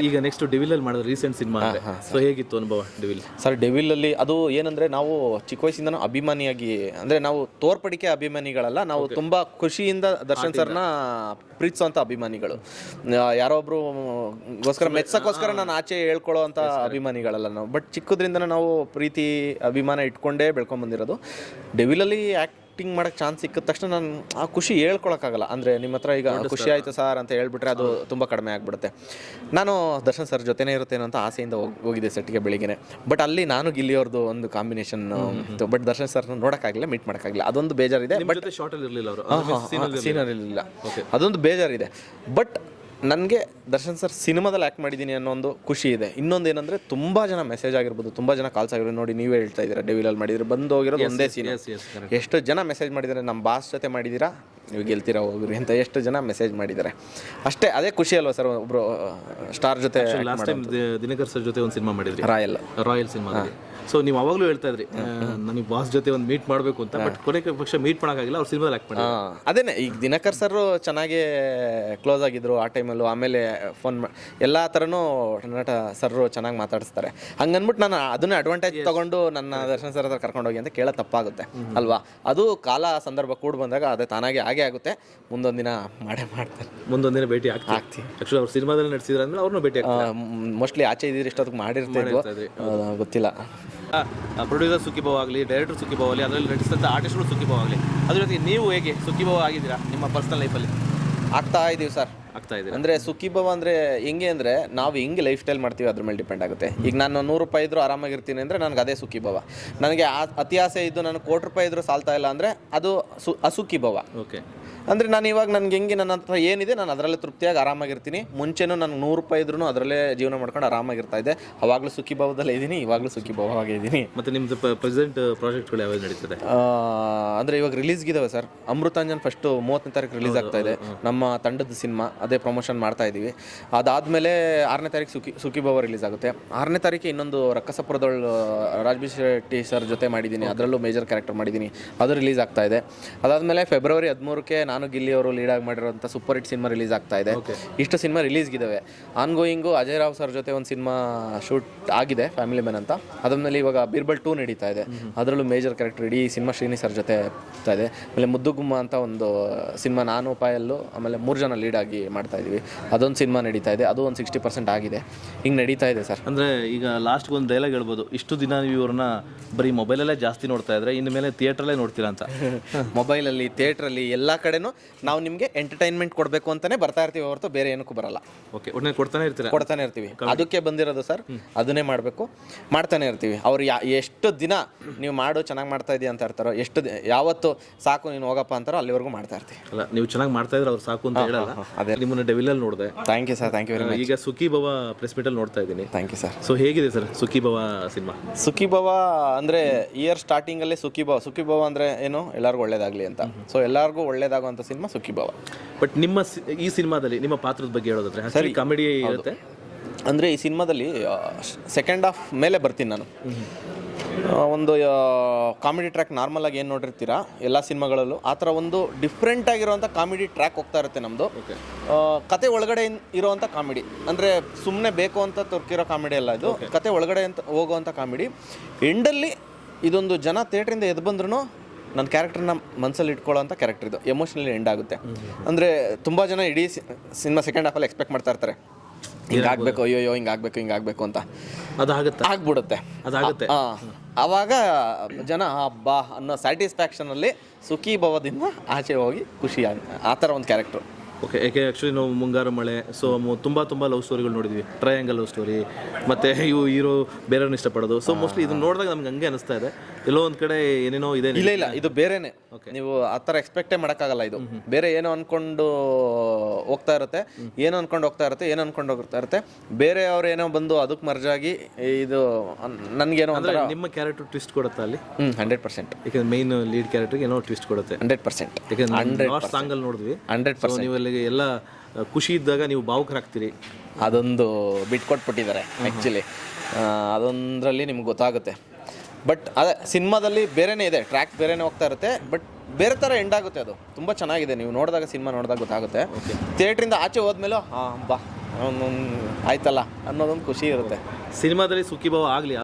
ಈಗ ನೆಕ್ಸ್ಟ್ ಡೆವಿಲಲ್ಲಿ ಮಾಡಿದ recent cinema ಅಂದರೆ ಸೊ ಹೇಗಿತ್ತು ಅನುಭವ ಡೆವಿಲ್? ಸರ್ ಡೆವಿಲಲ್ಲಿ ಅದು ಏನಂದರೆ ನಾವು ಚಿಕ್ಕ ವಯಸ್ಸಿಂದನೂ ಅಭಿಮಾನಿಯಾಗಿ ಅಂದರೆ ನಾವು ತೋರ್ಪಡಿಕೆ ಅಭಿಮಾನಿಗಳಲ್ಲ, ನಾವು ತುಂಬ ಖುಷಿಯಿಂದ ದರ್ಶನ್ ಸರ್ನ ಪ್ರೀತಿಸೋಂಥ ಅಭಿಮಾನಿಗಳು. ಯಾರೊಬ್ರು ಗೋಸ್ಕರ ಮೆಚ್ಚಕ್ಕೋಸ್ಕರ ನಾನು ಆಚೆ ಹೇಳ್ಕೊಳ್ಳೋ ಅಂಥ ಅಭಿಮಾನಿಗಳಲ್ಲ ನಾವು. ಬಟ್ ಚಿಕ್ಕದ್ರಿಂದ ನಾವು ಪ್ರೀತಿ ಅಭಿಮಾನ ಇಟ್ಕೊಂಡೇ ಬೆಳ್ಕೊಂಬಂದಿರೋದು. ಡೆವಿಲಲ್ಲಿ ಆ್ಯಕ್ಟಿಂಗ್ ಮಾಡೋಕ್ಕೆ ಚಾನ್ಸ್ ಸಿಕ್ಕಿದ ತಕ್ಷಣ ನಾನು ಆ ಖುಷಿ ಹೇಳ್ಕೊಳಕ್ಕಾಗಲ್ಲ. ಅಂದರೆ ನಿಮ್ಮ ಹತ್ರ ಈಗ ಖುಷಿ ಆಯಿತು ಸರ್ ಅಂತ ಹೇಳ್ಬಿಟ್ರೆ ಅದು ತುಂಬ ಕಡಿಮೆ ಆಗಿಬಿಡುತ್ತೆ. ನಾನು ದರ್ಶನ್ ಸರ್ ಜೊತೆನೇ ಇರುತ್ತೇನೋ ಅಂತ ಆಸೆಯಿಂದ ಹೋಗಿದ್ದೆ ಸೆಟ್ಗೆ ಬೆಳಿಗ್ಗೆ. ಬಟ್ ಅಲ್ಲಿ ನಾನು ಗಿಲ್ಲಿಯವ್ರದ್ದು ಒಂದು ಕಾಂಬಿನೇಷನ್ ಇತ್ತು. ಬಟ್ ದರ್ಶನ್ ಸರ್ನ ನೋಡೋಕ್ಕಾಗಲಿಲ್ಲ, ಮೀಟ್ ಮಾಡೋಕ್ಕಾಗಲಿಲ್ಲ. ಅದೊಂದು ಬೇಜಾರಿದೆ. ಬಟ್ ಶಾರ್ಟಲ್ಲಿ ಇರಲಿಲ್ಲ ಅವರು, ಸೀನಲ್ಲಿ ಇರಲಿಲ್ಲ, ಅದೊಂದು ಬೇಜಾರಿದೆ. ಬಟ್ ನನಗೆ ದರ್ಶನ್ ಸರ್ ಸಿನಿಮಾದಲ್ಲಿ ಆ್ಯಕ್ಟ್ ಮಾಡಿದ್ದೀನಿ ಅನ್ನೋ ಒಂದು ಖುಷಿ ಇದೆ. ಇನ್ನೊಂದು ಏನಂದರೆ ತುಂಬ ಜನ ಮೆಸೇಜ್ ಆಗಿರ್ಬೋದು, ತುಂಬ ಜನ ಕಾಲ್ಸ್ ಆಗಿರ್ಬೋದು. ನೋಡಿ ನೀವೇ ಹೇಳ್ತಾ ಇದ್ದೀರಾ ಡೆವಿಲಲ್ಲಿ ಮಾಡಿದ್ರೆ ಬಂದು ಹೋಗಿರೋದು ಒಂದೇ ಸೀನ್. ಎಷ್ಟು ಜನ ಮೆಸೇಜ್ ಮಾಡಿದ್ದಾರೆ, ನಮ್ಮ ಬಾಸ್ ಜೊತೆ ಮಾಡಿದ್ದೀರಾ, ನೀವು ಗೆಲ್ತೀರಾ ಹೋಗ್ರಿ ಅಂತ ಎಷ್ಟು ಜನ ಮೆಸೇಜ್ ಮಾಡಿದ್ದಾರೆ. ಅಷ್ಟೇ, ಅದೇ ಖುಷಿ ಅಲ್ವಾ ಸರ್ ಒಬ್ಬರು ಸ್ಟಾರ್ ಜೊತೆ. ಲಾಸ್ಟ್ ಟೈಮ್ ದಿನಕರ್ ಸರ್ ಜೊತೆ ಒಂದು ಸಿನಿಮಾ ಮಾಡಿದ್ರಿ, ರಾಯಲ್ ಸಿನಿಮಾ. ಸೊ ನೀವು ಅವಾಗಲೂ ಹೇಳ್ತಾ ಇದ್ರಿ ನನಗೆ ಬಾಸ್ ಜೊತೆ ಒಂದು ಮೀಟ್ ಮಾಡಬೇಕು ಅಂತ. ಬಟ್ ಕೊನೆಗೆ ಪಕ್ಷ ಮೀಟ್ ಮಾಡೋಕ್ಕಾಗಿಲ್ಲ, ಅವ್ರು ಸಿನಿಮಾದಲ್ಲಿ ಆ್ಯಕ್ಟ್ ಮಾಡಿ. ಅದೇನೆ, ಈಗ ದಿನಕರ್ ಸರ್ ಚೆನ್ನಾಗೇ ಕ್ಲೋಸ್ ಆಗಿದ್ರು ಆ ಟೈಮಲ್ಲೂ. ಆಮೇಲೆ ಫೋನ್ ಎಲ್ಲ ಥರನೂ ನಟ ಸರ್ ಚೆನ್ನಾಗಿ ಮಾತಾಡಿಸ್ತಾರೆ. ಹಂಗನ್ಬಿಟ್ಟು ನಾನು ಅದನ್ನೇ ಅಡ್ವಾಂಟೇಜ್ ತೊಗೊಂಡು ನನ್ನ ದರ್ಶನ್ ಸರ್ ಹತ್ರ ಕರ್ಕೊಂಡೋಗಿ ಅಂತ ಕೇಳೋದು ತಪ್ಪಾಗುತ್ತೆ ಅಲ್ವಾ. ಅದು ಕಾಲ ಸಂದರ್ಭ ಕೂಡ ಬಂದಾಗ ಅದೇ ತಾನಾಗೆ ಹಾಗೆ ಆಗುತ್ತೆ. ಮುಂದೊಂದು ದಿನ ಮಾಡ್ತಾರೆ, ಮುಂದೊಂದು ದಿನ ಭೇಟಿ ಆಗ್ತೀವಿ. ಆ್ಯಕ್ಚುಲಿ ಅವ್ರು ಸಿನಿಮಾದಲ್ಲಿ ನಡೆಸಿದ್ರೆ ಅಂದ್ರೆ ಅವ್ರನ್ನೂ ಭೇಟಿ ಮೋಸ್ಟ್ಲಿ ಆಚೆ ಇದ್ದೀರಿ ಇಷ್ಟೊತ್ತಿಗೆ ಮಾಡಿರ್ತೀವಿ, ಗೊತ್ತಿಲ್ಲ. ಪ್ರೊಡ್ಯೂಸರ್ ಸುಖಿಭಾವ್ ಆಗಲಿ, ಡೈರೆಕ್ಟರ್ ಸುಖಿಭಾವ್ ಆಗಲಿ, ಅದರಲ್ಲಿ ನಟಿಸಿದಂಥ ಆರ್ಟಿಸ್ಟ್ಗಳು ಸುಖಿಭಾವ್ ಆಗಲಿ, ಅದ್ರ ಜೊತೆಗೆ ನೀವು ಹೇಗೆ ಸುಖಿಭಾವ್ ಆಗಿದ್ದೀರಾ ನಿಮ್ಮ ಪರ್ಸನಲ್ ಲೈಫಲ್ಲಿ? ಆಗ್ತಾ ಇದ್ದೀವಿ ಸರ್, ಆಗ್ತಾ ಇದೆ. ಅಂದರೆ ಸುಖಿಭಾವ ಅಂದರೆ ಹೆಂಗೆ ಅಂದರೆ ನಾವು ಹೆಂಗೆ ಲೈಫ್ ಸ್ಟೈಲ್ ಮಾಡ್ತೀವಿ ಅದ್ರ ಮೇಲೆ ಡಿಪೆಂಡ್ ಆಗುತ್ತೆ. ಈಗ ನಾನು 100 ರೂಪಾಯಿ ಇದ್ದರೂ ಆರಾಮಾಗಿರ್ತೀನಿ ಅಂದರೆ ನನಗೆ ಅದೇ ಸುಖಿಭಾವ. ನನಗೆ ಅತಿ ಆಸೆ ಇದ್ದು ನಾನು 1 ಕೋಟಿ ರೂಪಾಯಿ ಇದ್ದರೂ ಸಾಲ್ತಾ ಇಲ್ಲ ಅಂದರೆ ಅದು ಅಸುಖಿಭಾವ. ಓಕೆ, ಅಂದರೆ ನಾನು ಇವಾಗ ನನಗೆ ಹೆಂಗೆ ನನ್ನ ಹತ್ರ ಏನಿದೆ ನಾನು ಅದರಲ್ಲೇ ತೃಪ್ತಿಯಾಗಿ ಆರಾಮಾಗಿರ್ತೀನಿ. ಮುಂಚೆನೂ ನನಗೆ 100 ರೂಪಾಯಿ ಇದ್ರೂ ಅದರಲ್ಲೇ ಜೀವನ ಮಾಡ್ಕೊಂಡು ಆರಾಮಾಗಿರ್ತಾ ಇದ್ದೆ. ಅವಾಗಲೂ ಸುಖಿಭಾವದಲ್ಲೇ ಇದ್ದೀನಿ, ಇವಾಗಲೂ ಸುಖಿಭಾವವಾಗೇ ಇದ್ದೀನಿ. ಮತ್ತು ನಿಮ್ಮದು ಪ್ರೆಸೆಂಟ್ ಪ್ರಾಜೆಕ್ಟ್ಗಳು ಯಾವ್ದು ನಡೀತದೆ? ಅಂದರೆ ಇವಾಗ ರಿಲೀಸ್ಗಿದ್ದಾವೆ ಸರ್. ಅಮೃತಾಂಜನ್ ಫಸ್ಟು 30ನೇ ತಾರೀಕು ರಿಲೀಸ್ ಆಗ್ತಾ ಇದೆ, ನಮ್ಮ ತಂಡದ ಸಿನಿಮಾ. ಅದೇ ಪ್ರಮೋಷನ್ ಮಾಡ್ತಾ ಇದ್ದೀವಿ. ಅದಾದಮೇಲೆ 6ನೇ ತಾರೀಕು ಸುಖಿಭಾವ ರಿಲೀಸ್ ಆಗುತ್ತೆ. 6ನೇ ತಾರೀಕು ಇನ್ನೊಂದು ರಕ್ಕಸಪುರದವಳು ರಾಜ್ಬಿ ಶೆಟ್ಟಿ ಸರ್ ಜೊತೆ ಮಾಡಿದ್ದೀನಿ, ಅದರಲ್ಲೂ ಮೇಜರ್ ಕ್ಯಾರೆಕ್ಟರ್ ಮಾಡಿದ್ದೀನಿ, ಅದು ರಿಲೀಸ್ ಆಗ್ತಾ ಇದೆ. ಅದಾದಮೇಲೆ ಫೆಬ್ರವರಿ 13ಕ್ಕೆ ನಾನು ಗಿಲ್ಲಿ ಅವರು ಲೀಡಾಗಿ ಮಾಡಿರೋಂಥ ಸೂಪರ್ ಹಿಟ್ ಸಿನಿಮಾ ರಿಲೀಸ್ ಆಗ್ತಾ ಇದೆ. ಇಷ್ಟು ಸಿನಿಮಾ ರಿಲೀಸ್ಗಿದ್ದಾವೆ. ಆನ್ಗೋಯಿಂಗು ಅಜಯ್ ರಾವ್ ಸರ್ ಜೊತೆ ಒಂದು ಸಿನಿಮಾ ಶೂಟ್ ಆಗಿದೆ, ಫ್ಯಾಮಿಲಿ ಮ್ಯಾನ್ ಅಂತ. ಅದಾದಮೇಲೆ ಇವಾಗ ಬೀರ್ಬಲ್ 2 ನಡೀತಾ ಇದೆ, ಅದರಲ್ಲೂ ಮೇಜರ್ ಕ್ಯಾರೆಕ್ಟರ್ ಇಡೀ ಸಿನಿಮಾ ಶ್ರೀನಿ ಸರ್ ಜೊತೆ ಆಗ್ತಾ ಇದೆ. ಆಮೇಲೆ ಮುದ್ದುಗುಮ್ಮ ಅಂತ ಒಂದು ಸಿನಿಮಾ ನಾನು ಪಾಯಲ್ಲು ಆಮೇಲೆ 3 ಜನ ಲೀಡಾಗಿ ಮಾಡ್ತಾ ಇದ್ದೀವಿ, ಅದೊಂದು ಸಿನಿಮಾ ನಡೀತಾ ಇದೆ. ಅದು ಒಂದು 60% ಆಗಿದೆ. ಹಿಂಗೆ ನಡೀತಾ ಇದೆ ಸರ್. ಅಂದರೆ ಈಗ ಲಾಸ್ಟ್ಗೆ ಒಂದು ಡೈಲಾಗ್ ಹೇಳ್ಬೋದು, ಇಷ್ಟು ದಿನ ನೀವು ಇವ್ರನ್ನ ಬರೀ ಮೊಬೈಲಲ್ಲೇ ಜಾಸ್ತಿ ನೋಡ್ತಾ ಇದ್ರೆ ಇನ್ನು ಮೇಲೆ ಥಿಯೇಟ್ರಲ್ಲೇ ನೋಡ್ತೀರಾ ಅಂತ. ಮೊಬೈಲಲ್ಲಿ, ಥಿಯೇಟ್ರಲ್ಲಿ, ಎಲ್ಲ ಕಡೆನೂ ನಾವು ನಿಮಗೆ ಎಂಟರ್ಟೈನ್ಮೆಂಟ್ ಕೊಡಬೇಕು ಅಂತಲೇ ಬರ್ತಾ ಇರ್ತೀವಿ ಹೊರತು ಬೇರೆ ಏನಕ್ಕೂ ಬರಲ್ಲ. ಓಕೆ, ಒಳ್ಳೆ ಕೊಡ್ತಾನೆ ಇರ್ತೀವಿ. ಅದಕ್ಕೆ ಬಂದಿರೋದು ಸರ್, ಅದನ್ನೇ ಮಾಡಬೇಕು, ಮಾಡ್ತಾನೆ ಇರ್ತೀವಿ. ಅವ್ರು ಎಷ್ಟು ದಿನ ನೀವು ಮಾಡು ಚೆನ್ನಾಗಿ ಮಾಡ್ತಾ ಇದೀಯ ಅಂತ ಇರ್ತಾರೋ, ಯಾವತ್ತು ಸಾಕು ನೀನು ಹೋಗಪ್ಪ ಅಂತಾರೋ ಅಲ್ಲಿವರೆಗೂ ಮಾಡ್ತಾ ಇರ್ತೀವಿ. ಅಲ್ಲ, ನೀವು ಚೆನ್ನಾಗಿ ಮಾಡ್ತಾ ಇದ್ರೆ ಅವ್ರು ಸಾಕು ಅಂತ ಹೇಳಲ್ಲ. ಅದೇ ನಿಮ್ಮನ್ನು ಡೆವಿಲಲ್ಲಿ ನೋಡಿದೆ. Thank you sir, thank you very much. ಈಗ ಸುಖಿಭಾವ ಪ್ರೆಸ್ ಮೀಟಲ್ಲಿ ನೋಡ್ತಾ ಇದ್ದೀನಿ. Thank you sir. ಸೊ ಹೇಗಿದೆ ಸರ್ ಸುಖಿಭಾವ ಸಿನಿಮಾ? ಸುಖಿಭಾವ ಅಂದರೆ ಇಯರ್ ಸ್ಟಾರ್ಟಿಂಗಲ್ಲಿ ಸುಖಿಭಾವ ಅಂದರೆ ಏನು, ಎಲ್ಲರಿಗೂ ಒಳ್ಳೇದಾಗಲಿ ಅಂತ. ಸೊ ಎಲ್ಲರಿಗೂ ಒಳ್ಳೇದಾಗುವಂಥ ಸಿನಿಮಾ ಸುಖಿಭಾವ. ಬಟ್ ನಿಮ್ಮ ಈ ಸಿನಿಮಾದಲ್ಲಿ ನಿಮ್ಮ ಪಾತ್ರದ ಬಗ್ಗೆ ಹೇಳೋದಾದ್ರೆ ಸರಿ, ಕಾಮಿಡಿ ಇರುತ್ತೆ. ಅಂದರೆ ಈ ಸಿನಿಮಾದಲ್ಲಿ ಸೆಕೆಂಡ್ ಹಾಫ್ ಮೇಲೆ ಬರ್ತೀನಿ ನಾನು. ಒಂದು ಕಾಮಿಡಿ ಟ್ರ್ಯಾಕ್ ನಾರ್ಮಲ್ ಆಗಿ ಏನು ನೋಡಿರ್ತೀರಾ ಎಲ್ಲ ಸಿನಿಮಾಗಳಲ್ಲೂ, ಆ ಥರ ಒಂದು ಡಿಫ್ರೆಂಟ್ ಆಗಿರುವಂಥ ಕಾಮಿಡಿ ಟ್ರ್ಯಾಕ್ ಹೋಗ್ತಾ ಇರುತ್ತೆ ನಮ್ಮದು. ಕತೆ ಒಳಗಡೆ ಇರೋವಂಥ ಕಾಮಿಡಿ, ಅಂದರೆ ಸುಮ್ಮನೆ ಬೇಕು ಅಂತ ತೊರ್ಕಿರೋ ಕಾಮಿಡಿ ಅಲ್ಲ ಇದು, ಕತೆ ಒಳಗಡೆ ಅಂತ ಹೋಗುವಂಥ ಕಾಮಿಡಿ. ಎಂಡಲ್ಲಿ ಇದೊಂದು ಜನ ಥಿಯೇಟ್ರಿಂದ ಎದ್ದು ಬಂದ್ರೂ ನನ್ನ ಕ್ಯಾರೆಕ್ಟರ್ನ ಮನಸ್ಸಲ್ಲಿ ಇಟ್ಕೊಳ್ಳೋಂಥ ಕ್ಯಾರೆಕ್ಟರ್ ಇದು. ಎಮೋಷ್ನಲಿ ಎಂಡ್ ಆಗುತ್ತೆ. ಅಂದರೆ ತುಂಬ ಜನ ಇಡೀ ಸಿನಿಮಾ ಸೆಕೆಂಡ್ ಹಾಫಲ್ಲಿ ಎಕ್ಸ್ಪೆಕ್ಟ್ ಮಾಡ್ತಾ ಇರ್ತಾರೆ, ಹಿಂಗಾಗಬೇಕು, ಅಯ್ಯೋ ಹಿಂಗಾಗಬೇಕು ಅಂತ. ಆಗ್ಬಿಡುತ್ತೆ. ಆವಾಗ ಜನ ಹಬ್ಬ ಅನ್ನೋ ಸ್ಯಾಟಿಸ್ಫ್ಯಾಕ್ಷನಲ್ಲಿ ಸುಖಿಭಾವದಿಂದ ಆಚೆ ಹೋಗಿ ಖುಷಿ ಆ ಥರ ಒಂದು ಕ್ಯಾರೆಕ್ಟ್ರು. ಓಕೆ, ಯಾಕೆ ಆ್ಯಕ್ಚುಲಿ ನಾವು ಮುಂಗಾರು ಮಳೆ, ಸೊ ತುಂಬ ಲವ್ ಸ್ಟೋರಿಗಳು ನೋಡಿದ್ವಿ. ಟ್ರಯಾಂಗಲ್ ಲವ್ ಸ್ಟೋರಿ, ಮತ್ತು ಇವು ಹೀರೋ ಬೇರೆಯವ್ರನ್ನ ಇಷ್ಟಪಡೋದು. ಸೊ ಮೋಸ್ಟ್ಲಿ ಇದನ್ನ ನೋಡಿದಾಗ ನಮ್ಗೆ ಹಂಗೆ ಅನಿಸ್ತಾ ಇದೆ, ಎಲ್ಲೋ ಒಂದು ಕಡೆ ಏನೇನೋ ಇದೆ. ಇಲ್ಲ, ಇದು ಬೇರೆನೇ. ನೀವು ಆ ಥರ ಎಕ್ಸ್ಪೆಕ್ಟೇ ಮಾಡೋಕ್ಕಾಗಲ್ಲ. ಇದು ಬೇರೆ ಏನೋ ಅಂದ್ಕೊಂಡು ಹೋಗ್ತಾ ಇರುತ್ತೆ, ಬೇರೆ ಅವ್ರು ಏನೋ ಬಂದು ಅದಕ್ಕೆ ಮರ್ಜಾಗಿ ಇದು ನನಗೇನೋ ಅಂದರೆ ನಿಮ್ಮ ಕ್ಯಾರೆಕ್ಟರ್ ಟ್ವಿಸ್ಟ್ ಕೊಡುತ್ತಾ ಅಲ್ಲಿ? 100%. ಯಾಕಂದ್ರೆ ಮೈನ್ ಲೀಡ್ ಕ್ಯಾರೆಕ್ಟರ್ಗೆ ಏನೋ ಟ್ವಿಸ್ಟ್ ಕೊಡುತ್ತೆ. 100%. ಯಾಕಂದ್ರೆ ಸಾಂಗಲ್ಲಿ ನೋಡಿದ್ವಿ 100%. ನೀವೆಲ್ಲ ಎಲ್ಲ ಖುಷಿ ಇದ್ದಾಗ ನೀವು ಭಾವುಕರಾಗ್ತೀರಿ. ಅದೊಂದು ಬಿಟ್ಕೊಟ್ಬಿಟ್ಟಿದ್ದಾರೆ ಆ್ಯಕ್ಚುಲಿ, ಅದೊಂದರಲ್ಲಿ ನಿಮ್ಗೆ ಗೊತ್ತಾಗುತ್ತೆ. ಬಟ್ ಅದೇ ಸಿನಿಮಾದಲ್ಲಿ ಬೇರೆನೇ ಇದೆ, ಟ್ರ್ಯಾಕ್ ಬೇರೆನೇ ಹೋಗ್ತಾ ಇರುತ್ತೆ, ಬಟ್ ಬೇರೆ ಥರ ಎಂಡ್ ಆಗುತ್ತೆ. ಅದು ತುಂಬ ಚೆನ್ನಾಗಿದೆ, ನೀವು ನೋಡಿದಾಗ ಸಿನಿಮಾ ನೋಡಿದಾಗ ಗೊತ್ತಾಗುತ್ತೆ. ಥಿಯೇಟ್ರಿಂದ ಆಚೆ ಹೋದ್ಮೇಲೆ ಬಾ ಆಯ್ತಲ್ಲ ಅನ್ನೋದೊಂದು ಖುಷಿ ಇರುತ್ತೆ. ಸಿನಿಮಾದಲ್ಲಿ ಸುಖಿಭಾವ ಆಗಲಿ